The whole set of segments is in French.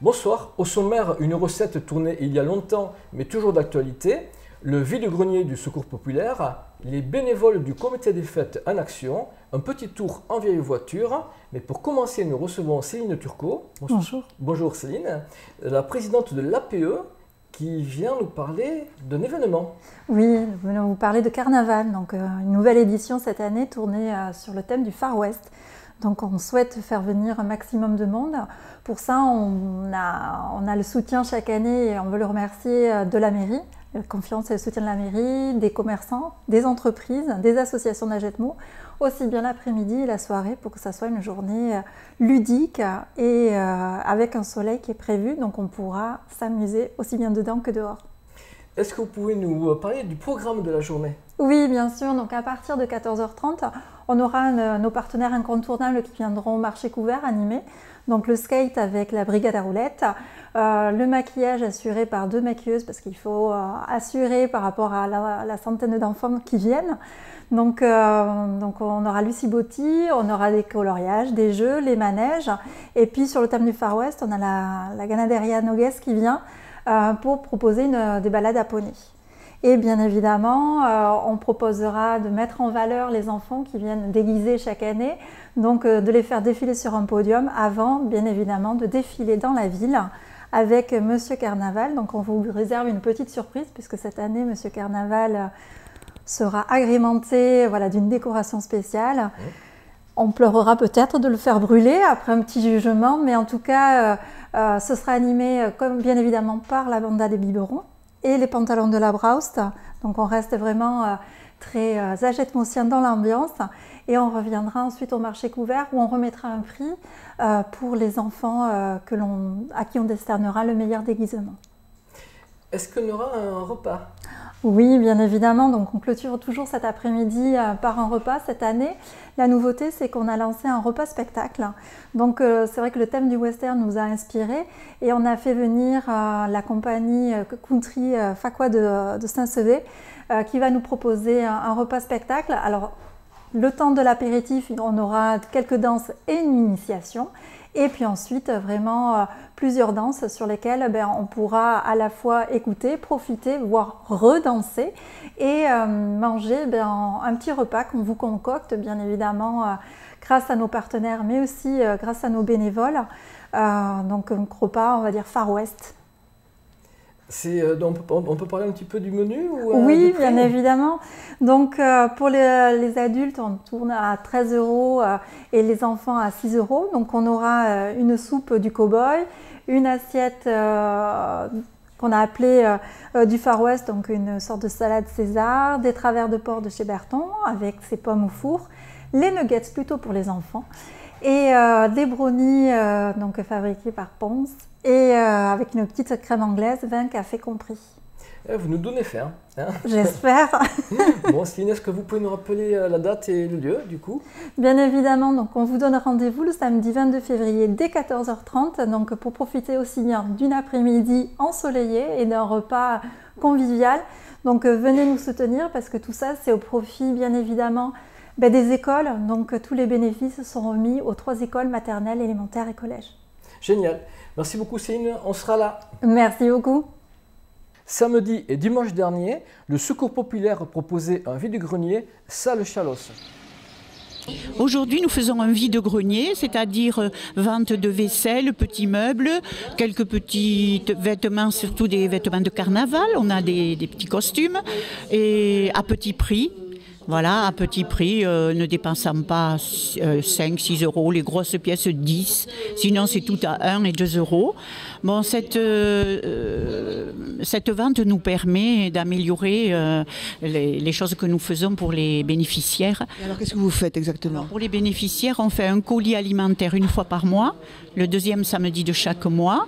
Bonsoir, au sommaire, une recette tournée il y a longtemps mais toujours d'actualité, le vide-grenier du Secours Populaire, les bénévoles du comité des fêtes en action, un petit tour en vieille voiture. Mais pour commencer, nous recevons Céline Turcot. Bonjour. Bonjour Céline, la présidente de l'APE qui vient nous parler d'un événement. Oui, nous venons vous parler de Carnaval, donc une nouvelle édition cette année tournée sur le thème du Far West. Donc on souhaite faire venir un maximum de monde. Pour ça, on a le soutien chaque année et on veut le remercier de la mairie, la confiance et le soutien de la mairie, des commerçants, des entreprises, des associations d'Agetmo, aussi bien l'après-midi et la soirée pour que ça soit une journée ludique et avec un soleil qui est prévu. Donc on pourra s'amuser aussi bien dedans que dehors. Est-ce que vous pouvez nous parler du programme de la journée? Oui, bien sûr. Donc à partir de 14h30, on aura nos partenaires incontournables qui viendront au marché couvert animé. Donc le skate avec la brigade à roulettes, le maquillage assuré par 2 maquilleuses parce qu'il faut assurer par rapport à la centaine d'enfants qui viennent. Donc on aura Lucie Botti, on aura des coloriages, des jeux, les manèges. Et puis sur le thème du Far West, on a la Ganaderia Nogues qui vient pour proposer des balades à poney. Et bien évidemment, on proposera de mettre en valeur les enfants qui viennent déguisés chaque année, donc de les faire défiler sur un podium avant, bien évidemment, de défiler dans la ville avec Monsieur Carnaval. Donc on vous réserve une petite surprise puisque cette année, Monsieur Carnaval sera agrémenté d'une décoration spéciale. On pleurera peut-être de le faire brûler après un petit jugement, mais en tout cas, ce sera animé comme bien évidemment par la banda des biberons et les pantalons de la Braust. Donc on reste vraiment très agetmosiens dans l'ambiance et on reviendra ensuite au marché couvert où on remettra un prix pour les enfants à qui on décernera le meilleur déguisement. Est-ce qu'on aura un repas? Oui, bien évidemment. Donc on clôture toujours cet après-midi par un repas cette année. La nouveauté, c'est qu'on a lancé un repas spectacle. Donc c'est vrai que le thème du western nous a inspirés et on a fait venir la compagnie country Fakwa de Saint-Sevé qui va nous proposer un repas spectacle. Alors le temps de l'apéritif, on aura quelques danses et une initiation. Et puis ensuite, vraiment plusieurs danses sur lesquelles on pourra à la fois écouter, profiter, voire redanser et manger un petit repas qu'on vous concocte, bien évidemment, grâce à nos partenaires, mais aussi grâce à nos bénévoles. Donc un repas, on va dire, Far West. On peut parler un petit peu du menu Oui, bien évidemment. Donc pour les adultes, on tourne à 13 € et les enfants à 6 €. Donc on aura une soupe du cow-boy, une assiette qu'on a appelée du Far West, donc une sorte de salade César, des travers de porc de chez Berton avec ses pommes au four, les nuggets plutôt pour les enfants et des brownies donc fabriqués par Ponce. Et avec une petite crème anglaise, 20 cafés compris. Vous nous donnez faim. Hein? J'espère. Bon, Céline, est-ce que vous pouvez nous rappeler la date et le lieu, du coup? Bien évidemment, donc on vous donne rendez-vous le samedi 22 février dès 14h30, donc pour profiter aussi bien d'une après-midi ensoleillée et d'un repas convivial. Donc venez nous soutenir parce que tout ça, c'est au profit, bien évidemment, des écoles. Donc tous les bénéfices sont remis aux 3 écoles maternelles, élémentaires et collèges. Génial. Merci beaucoup Céline, on sera là. Merci beaucoup. Samedi et dimanche dernier, le Secours Populaire proposait un vide-grenier salle Chalos. Aujourd'hui, nous faisons un vide-grenier, c'est-à-dire vente de vaisselle, petits meubles, quelques petits vêtements, surtout des vêtements de carnaval. On a des petits costumes et à petit prix. Voilà, à petit prix, ne dépensant pas 5, 6 €, les grosses pièces 10, sinon c'est tout à 1 et 2 €. Bon, cette vente nous permet d'améliorer les choses que nous faisons pour les bénéficiaires. Et alors qu'est-ce que vous faites exactement? Alors, pour les bénéficiaires, on fait un colis alimentaire une fois par mois, le deuxième samedi de chaque mois.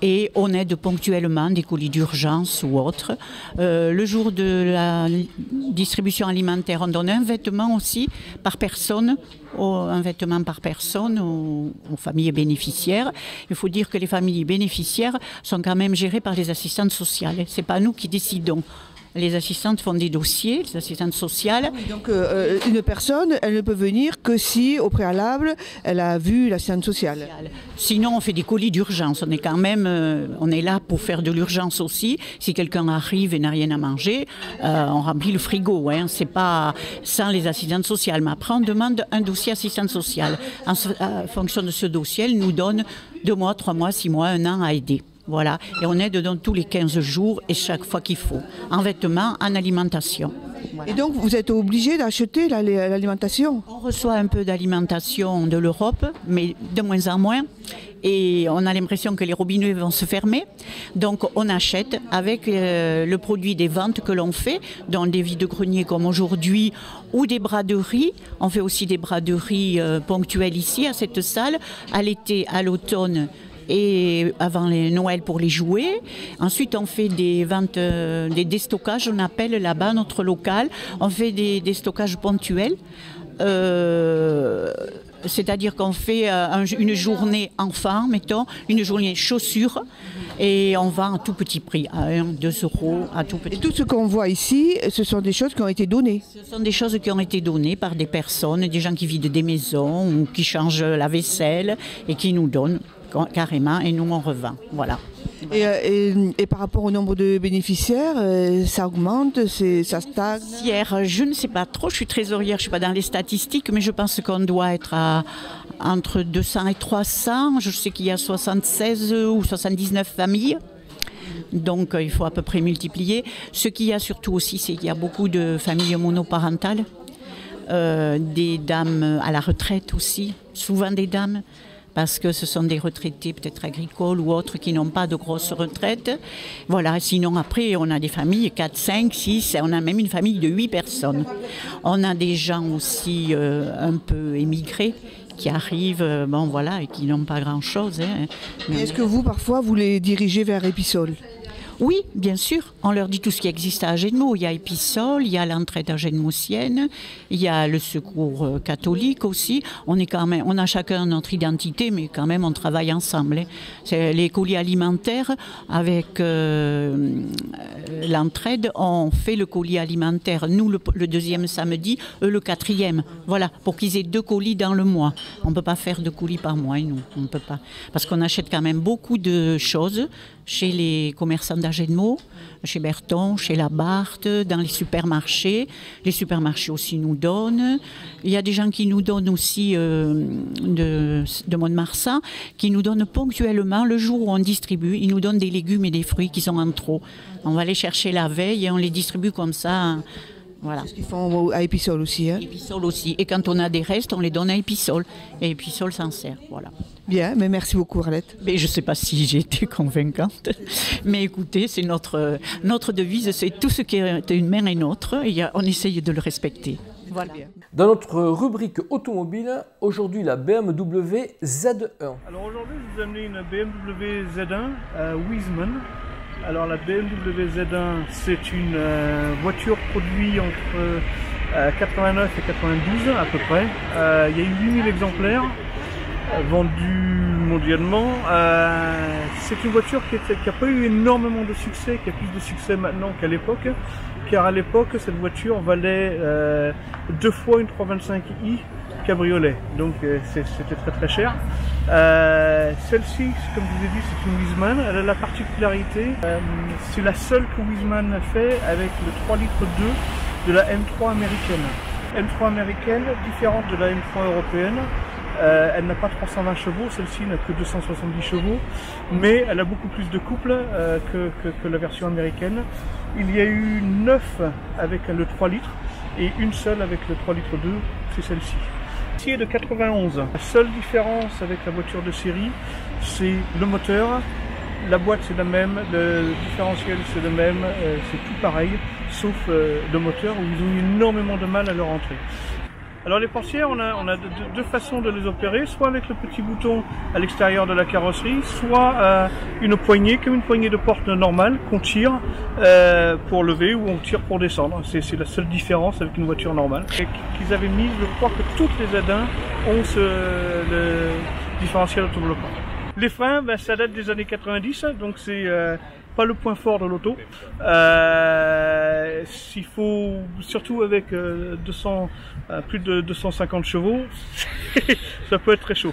Et on aide ponctuellement des colis d'urgence ou autres. Le jour de la distribution alimentaire, on donne un vêtement aussi par personne, un vêtement par personne aux familles bénéficiaires. Il faut dire que les familles bénéficiaires sont quand même gérées par les assistantes sociales. Ce n'est pas nous qui décidons. Les assistantes font des dossiers, les assistantes sociales. Donc une personne, elle ne peut venir que si au préalable elle a vu l'assistante sociale. Sinon on fait des colis d'urgence, on est quand même on est là pour faire de l'urgence aussi. Si quelqu'un arrive et n'a rien à manger, on remplit le frigo, hein. C'est pas sans les assistantes sociales, mais après on demande un dossier assistante sociale. En fonction de ce dossier, elle nous donne 2 mois, 3 mois, 6 mois, 1 an à aider. Voilà, et on aide donc tous les 15 jours et chaque fois qu'il faut, en vêtements, en alimentation. Voilà. Et donc vous êtes obligé d'acheter l'alimentation? On reçoit un peu d'alimentation de l'Europe, mais de moins en moins. Et on a l'impression que les robinets vont se fermer. Donc on achète avec le produit des ventes que l'on fait, dans des vide-greniers comme aujourd'hui, ou des braderies. On fait aussi des braderies ponctuelles ici, à cette salle, à l'été, à l'automne, et avant les Noël pour les jouets. Ensuite, on fait des ventes, des déstockages, on appelle là-bas notre local. On fait des déstockages ponctuels. C'est-à-dire qu'on fait une journée enfant, mettons, une journée chaussures, et on vend à tout petit prix, à 1, 2 euros, à tout petit prix. Et tout ce qu'on voit ici, ce sont des choses qui ont été données? Ce sont des choses qui ont été données par des personnes, des gens qui vident des maisons, ou qui changent la vaisselle, et qui nous donnent carrément, et nous on revend. Voilà. Et par rapport au nombre de bénéficiaires, ça augmente, ça stagne? Je ne sais pas trop, je suis trésorière, je ne suis pas dans les statistiques, mais je pense qu'on doit être entre 200 et 300. Je sais qu'il y a 76 ou 79 familles. Donc il faut à peu près multiplier. Ce qu'il y a surtout aussi, c'est qu'il y a beaucoup de familles monoparentales, des dames à la retraite aussi, souvent des dames, parce que ce sont des retraités peut-être agricoles ou autres qui n'ont pas de grosses retraites. Voilà, sinon après on a des familles, 4, 5, 6, on a même une famille de 8 personnes. On a des gens aussi un peu émigrés qui arrivent, bon voilà, et qui n'ont pas grand-chose. Hein. Est-ce que vous, parfois, vous les dirigez vers Épissol? Oui, bien sûr. On leur dit tout ce qui existe à Agenmo. Il y a Épissol, il y a l'entraide agenmosienne, il y a le secours catholique aussi. On a chacun notre identité, mais quand même on travaille ensemble. Hein. C'est les colis alimentaires avec l'entraide. On fait le colis alimentaire, nous le 2e samedi, eux le 4e. Voilà, pour qu'ils aient 2 colis dans le mois. On ne peut pas faire 2 colis par mois, nous. On ne peut pas. Parce qu'on achète quand même beaucoup de choses chez les commerçants d'Agenmo, chez Berton, chez Labarthe, dans les supermarchés. Les supermarchés aussi nous donnent. Il y a des gens qui nous donnent aussi de Mont-de-Marsan, qui nous donnent ponctuellement, le jour où on distribue, ils nous donnent des légumes et des fruits qui sont en trop. On va les chercher la veille et on les distribue comme ça. Voilà. C'est ce qu'ils font à Épissol aussi. Hein? Épissol aussi. Et quand on a des restes, on les donne à Épissol. Et Épissol s'en sert. Voilà. Bien, mais merci beaucoup Arlette. Mais je ne sais pas si j'ai été convaincante. Mais écoutez, c'est notre devise, c'est tout ce qui est une main est nôtre. Et on essaye de le respecter. Voilà. Dans notre rubrique automobile, aujourd'hui la BMW Z1. Alors aujourd'hui, je vous ai amené une BMW Z1 Wiesmann. Alors la BMW Z1, c'est une voiture produite entre 89 et 92 à peu près. Il y a eu 8000 exemplaires vendus mondialement. C'est une voiture qui n'a pas eu énormément de succès, qui a plus de succès maintenant qu'à l'époque. Car à l'époque, cette voiture valait 2 fois une 325i cabriolet, donc c'était très très cher. Celle-ci, comme je vous ai dit, c'est une Wiesmann. Elle a la particularité, c'est la seule que Wiesmann a fait avec le 3 litres 2 de la M3 américaine. M3 américaine, différente de la M3 européenne. Elle n'a pas 320 chevaux, celle-ci n'a que 270 chevaux, mais elle a beaucoup plus de couple que la version américaine. Il y a eu 9 avec le 3 litres et une seule avec le 3 litres 2, c'est celle-ci. Celle-ci est de 91. La seule différence avec la voiture de série, c'est le moteur. La boîte c'est la même, le différentiel c'est le même, c'est tout pareil, sauf le moteur où ils ont eu énormément de mal à leur entrer. Alors les portières, on a deux façons de les opérer, soit avec le petit bouton à l'extérieur de la carrosserie, soit une poignée, comme une poignée de porte normale, qu'on tire pour lever ou on tire pour descendre. C'est la seule différence avec une voiture normale. Qu'ils avaient mis, je crois que toutes les Z1 ont le différentiel autobloquant. Les freins, ben, ça date des années 90, donc c'est pas le point fort de l'auto. S'il faut, surtout avec plus de 250 chevaux, ça peut être très chaud.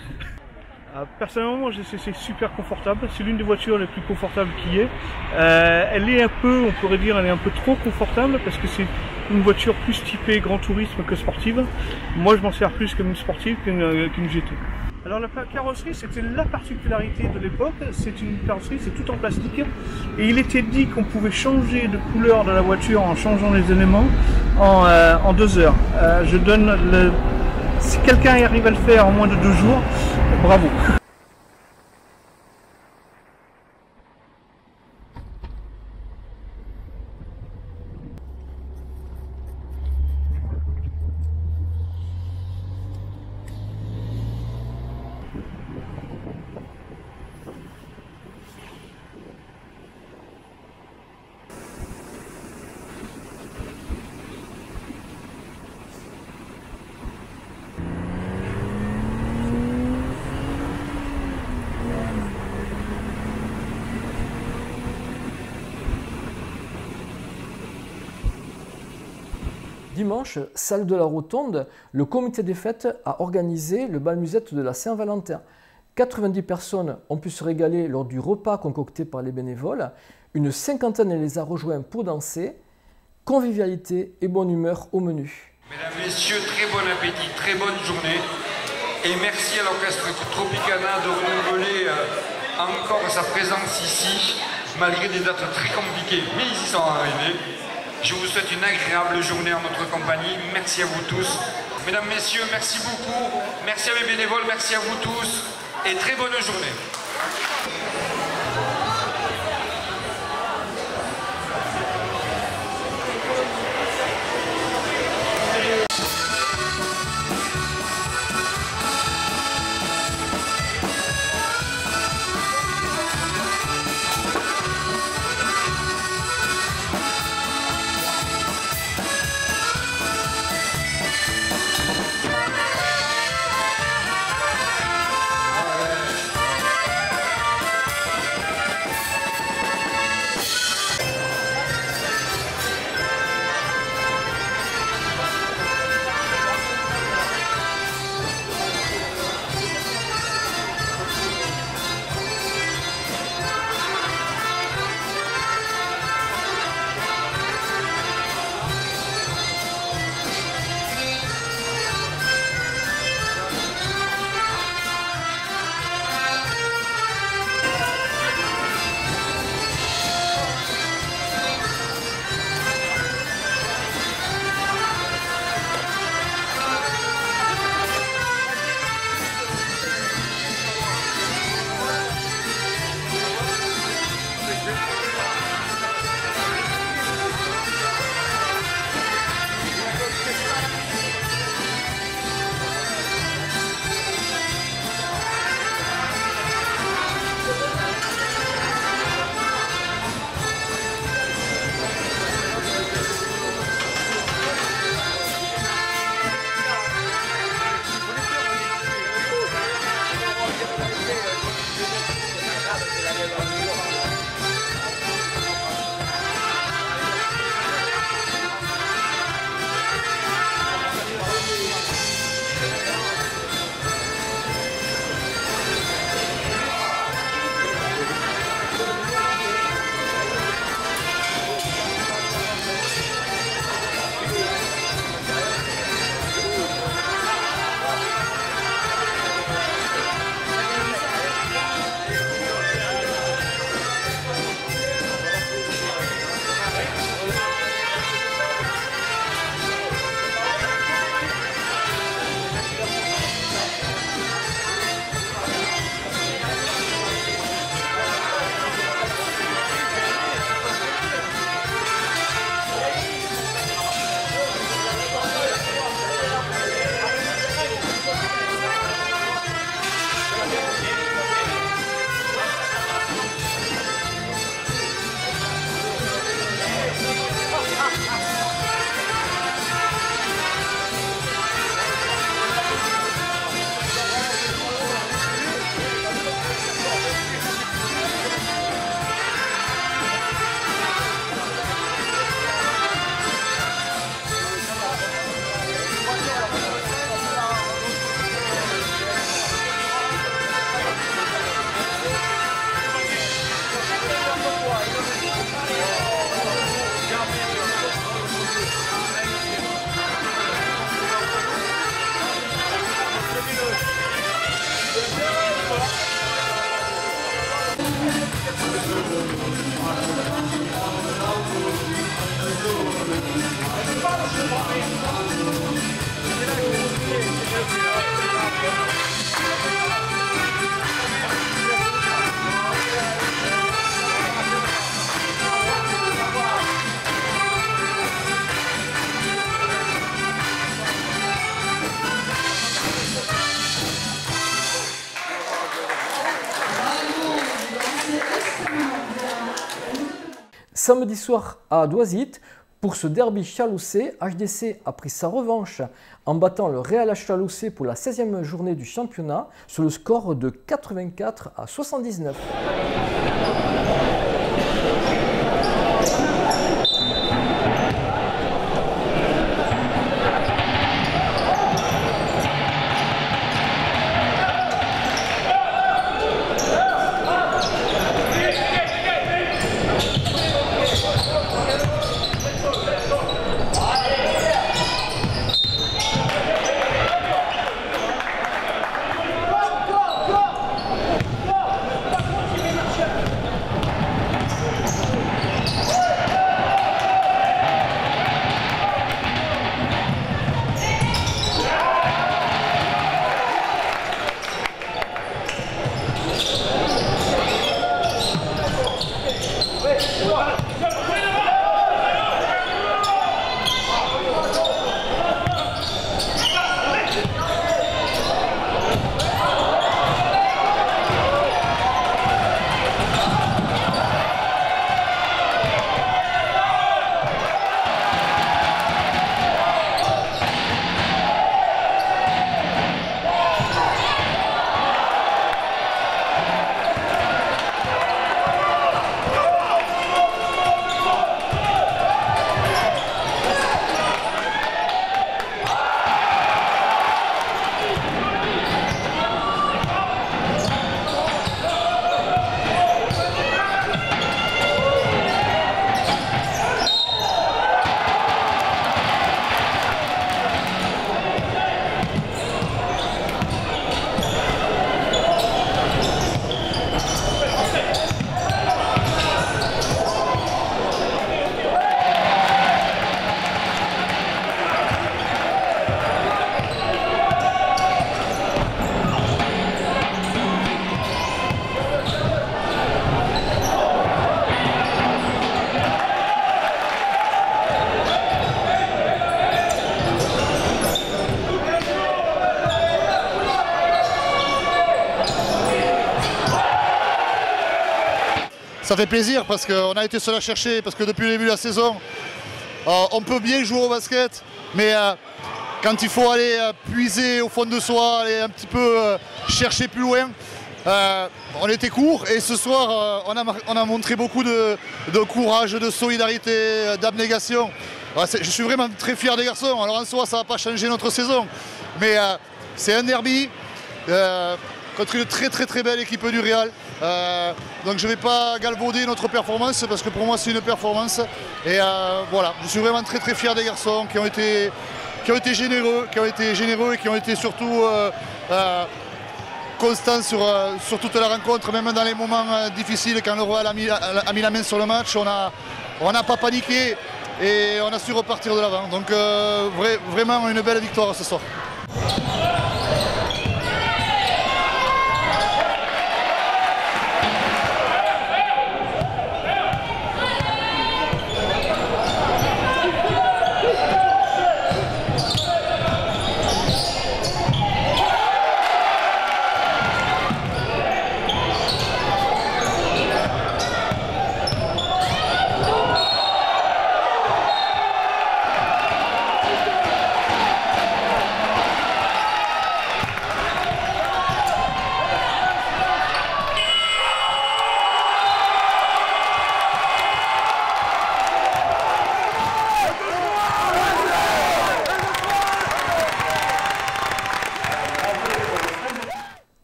Personnellement, moi, c'est super confortable. C'est l'une des voitures les plus confortables qu'il y ait. Elle est un peu, on pourrait dire, elle est un peu trop confortable parce que c'est une voiture plus typée grand tourisme que sportive. Moi, je m'en sers plus comme une sportive qu'une GT. Alors la carrosserie, c'était la particularité de l'époque. C'est une carrosserie, c'est tout en plastique. Et il était dit qu'on pouvait changer de couleur de la voiture en changeant les éléments en 2 heures. Si quelqu'un arrive à le faire en moins de 2 jours, bravo. Dimanche, salle de la Rotonde, le comité des fêtes a organisé le bal musette de la Saint-Valentin. 90 personnes ont pu se régaler lors du repas concocté par les bénévoles. Une cinquantaine les a rejoints pour danser. Convivialité et bonne humeur au menu. Mesdames, Messieurs, très bon appétit, très bonne journée. Et merci à l'orchestre Tropicana de renouveler encore sa présence ici, malgré des dates très compliquées, mais ils y sont arrivés. Je vous souhaite une agréable journée en notre compagnie. Merci à vous tous. Mesdames, Messieurs, merci beaucoup. Merci à mes bénévoles, merci à vous tous. Et très bonne journée. Samedi soir à Doisite, pour ce derby chaloussé, HDC a pris sa revanche en battant le Real Chaloussé pour la 16e journée du championnat sur le score de 84 à 79. Ça fait plaisir parce qu'on a été seul à chercher, parce que depuis le début de la saison, on peut bien jouer au basket, mais quand il faut aller puiser au fond de soi, aller un petit peu chercher plus loin, on était court et ce soir on a montré beaucoup de courage, de solidarité, d'abnégation. Je suis vraiment très fier des garçons. Alors en soi ça ne va pas changer notre saison, mais c'est un derby contre une très belle équipe du Real. Donc je ne vais pas galvauder notre performance parce que pour moi c'est une performance. Et voilà, je suis vraiment très fier des garçons qui ont été généreux, et qui ont été surtout constants sur toute la rencontre, même dans les moments difficiles quand le Real a mis la main sur le match. On n'a pas paniqué et on a su repartir de l'avant. Donc vraiment une belle victoire ce soir.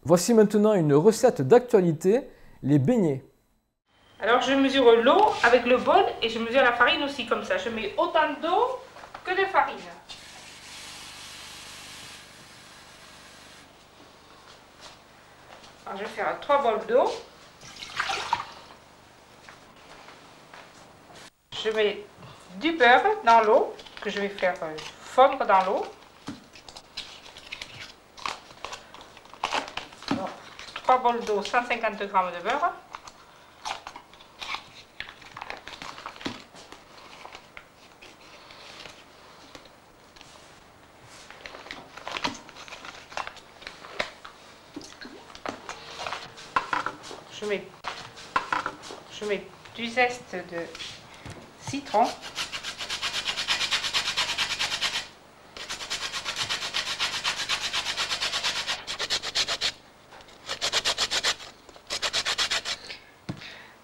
Voici maintenant une recette d'actualité, les beignets. Alors je mesure l'eau avec le bol et je mesure la farine aussi comme ça. Je mets autant d'eau que de farine. Alors je vais faire 3 bols d'eau. Je mets du beurre dans l'eau, que je vais faire fondre dans l'eau. 3 bols d'eau, 150 g de beurre. Je mets du zeste de citron.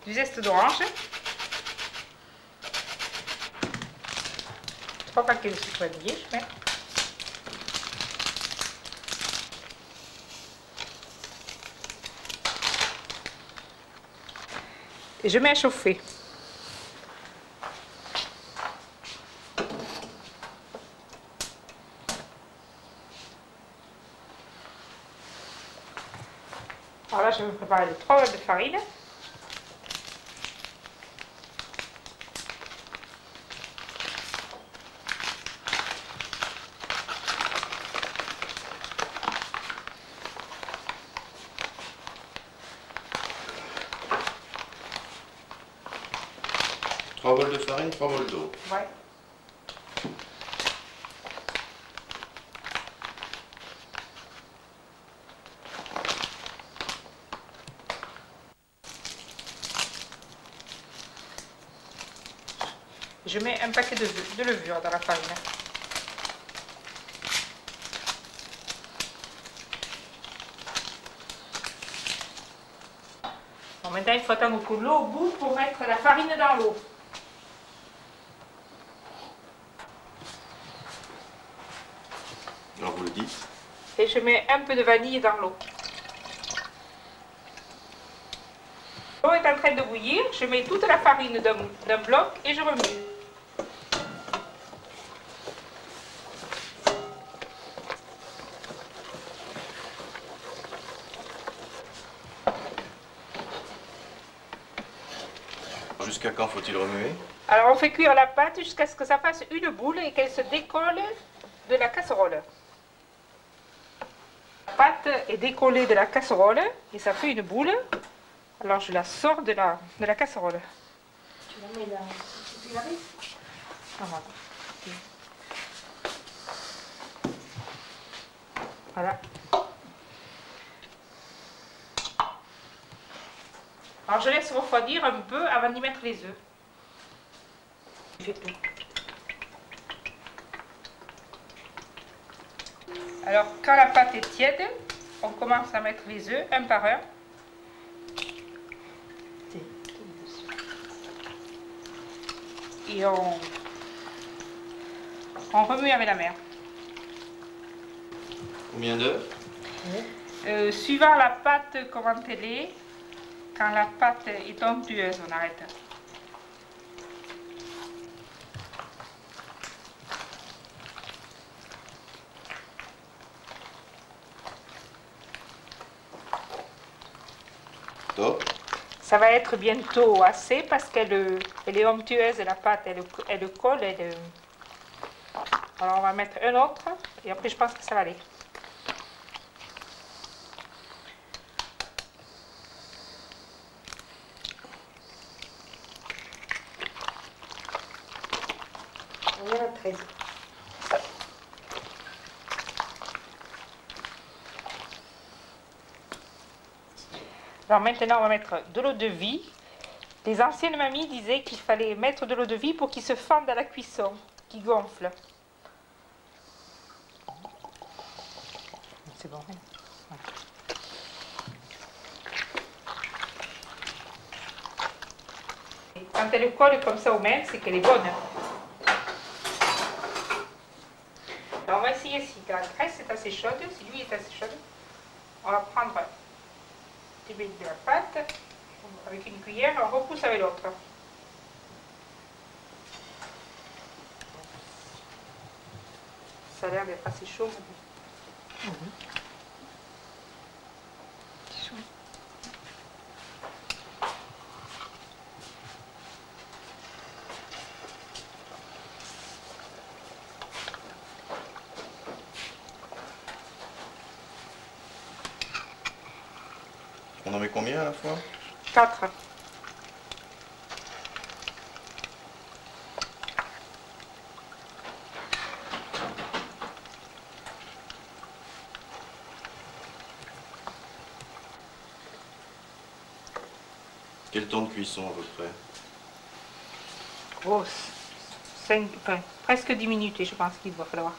Du zeste d'orange. 3 paquets de sucre vanillé, je mets. Et je mets à chauffer. Alors là, je vais me préparer les 3 bols de farine. Trois bols de farine, 3 bols d'eau. Ouais. Je mets un paquet de levure dans la farine. Bon, maintenant, il faut attendre que l'eau bout pour mettre la farine dans l'eau. Alors vous le dites. Et je mets un peu de vanille dans l'eau. L'eau est en train de bouillir, je mets toute la farine d'un bloc et je remue. Jusqu'à quand faut-il remuer? Alors on fait cuire la pâte jusqu'à ce que ça fasse une boule et qu'elle se décolle de la casserole. La pâte est décollée de la casserole et ça fait une boule. Alors je la sors de la casserole. Tu la mets là. Tu la mets? Voilà. Alors je laisse refroidir un peu avant d'y mettre les œufs. Je fais tout. Alors quand la pâte est tiède, on commence à mettre les œufs un par un. Et on remue avec la main. Combien d'œufs? Suivant la pâte comment elle est, quand la pâte est onctueuse, on arrête. Top. Ça va être bientôt assez parce qu'elle est onctueuse, la pâte, elle colle. Alors on va mettre un autre et après je pense que ça va aller. On est à 13. Alors maintenant, on va mettre de l'eau de vie. Les anciennes mamies disaient qu'il fallait mettre de l'eau de vie pour qu'il se fende à la cuisson, qu'il gonfle. C'est bon. Hein? Et quand elle colle comme ça aux mains, c'est qu'elle est bonne. Alors on va essayer si la graisse est assez chaude, si l'huile est assez chaude. On va prendre de la pâte avec une cuillère, on repousse avec l'autre. Ça a l'air d'être assez chaud. en met combien à la fois? 4. Quel temps de cuisson à peu près? Oh, 5, enfin, presque 10 minutes, et je pense qu'il va falloir.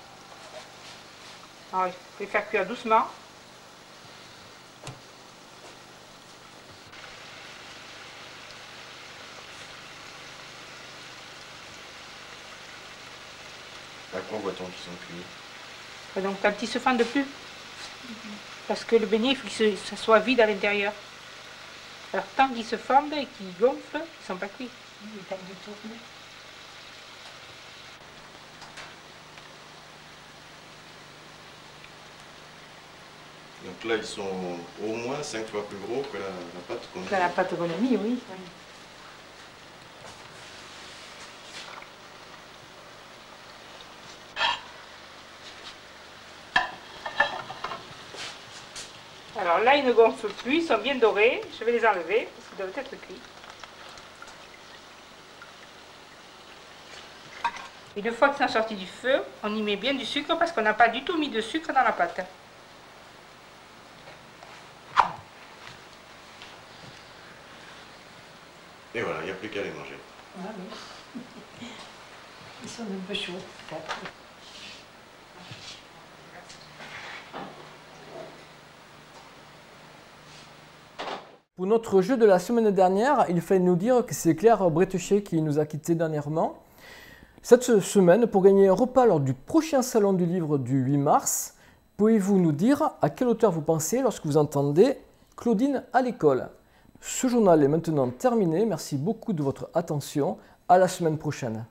Alors, il faut les faire cuire doucement. À quoi voit-on qu'ils sont cuits? Et donc, quand ils se fendent plus, parce que le beignet, il faut que ça soit vide à l'intérieur. Alors, tant qu'ils se fendent et qu'ils gonflent, ils ne sont pas cuits. Il est temps de tourner. Donc là, ils sont au moins 5 fois plus gros que la pâte qu'on a. La pâte bonhomie, oui. Alors là, ils ne gonflent plus, ils sont bien dorés. Je vais les enlever parce qu'ils doivent être cuits. Une fois qu'ils sont sortis du feu, on y met bien du sucre parce qu'on n'a pas du tout mis de sucre dans la pâte. Et voilà, il n'y a plus qu'à les manger. Ah oui. Ils sont un peu chauds. Pour notre jeu de la semaine dernière, il fallait nous dire que c'est Claire Bretéché qui nous a quittés dernièrement. Cette semaine, pour gagner un repas lors du prochain salon du livre du 8 mars, pouvez-vous nous dire à quel auteur vous pensez lorsque vous entendez Claudine à l'école? Ce journal est maintenant terminé. Merci beaucoup de votre attention. À la semaine prochaine.